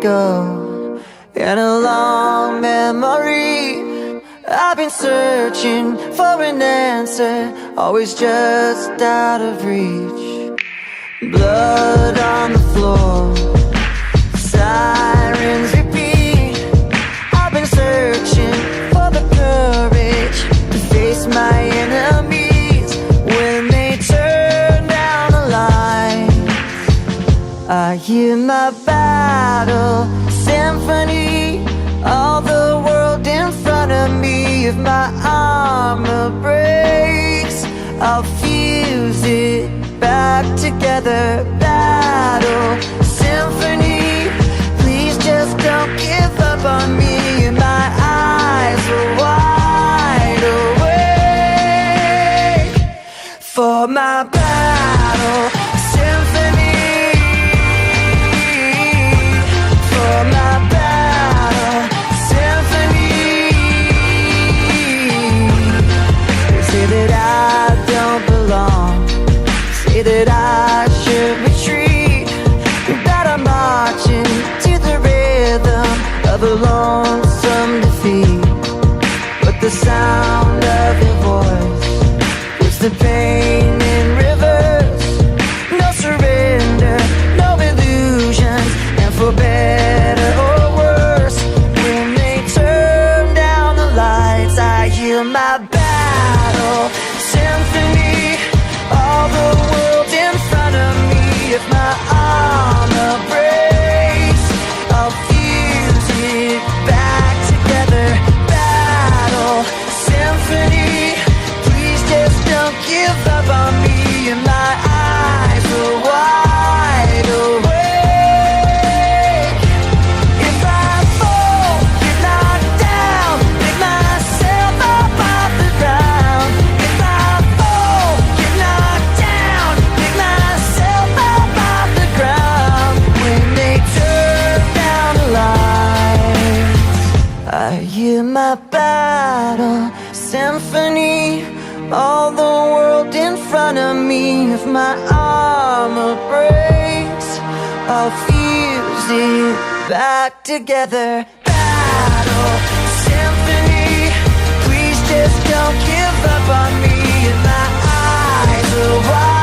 ago. In a long memory, I've been searching for an answer, always just out of reach. Blood on the floor, sirens repeat. I've been searching for the courage to face my enemies when they turn down the lights. I hear my battle symphony, all the world in front of me. If my armor breaks, I'll fuse it back together. Battle symphony, please just don't give up on me. And my eyes are wide awake for my battle symphony, for my battle symphony. They say that I don't belong, say that I should retreat, that I'm marching to the rhythm of a lonesome defeat. But the sound of your voice puts the pain in reverse. No surrender, no illusions, and for better or worse, when they turn down the lights, I hear my battle symphony, all the world in front of me. If my armor breaks, I'll fuse it back together. Battle symphony, please just don't give up on me. And my eyes are wide awake. If I fall, get knocked down, pick myself up off the ground. If I fall, get knocked down, pick myself up off the ground. When they turn down the lights, I hear my battle symphony, all the world in front of me. If my armor breaks, I'll fuse it back together. Battle symphony, please just don't give up on me. And my eyes are wide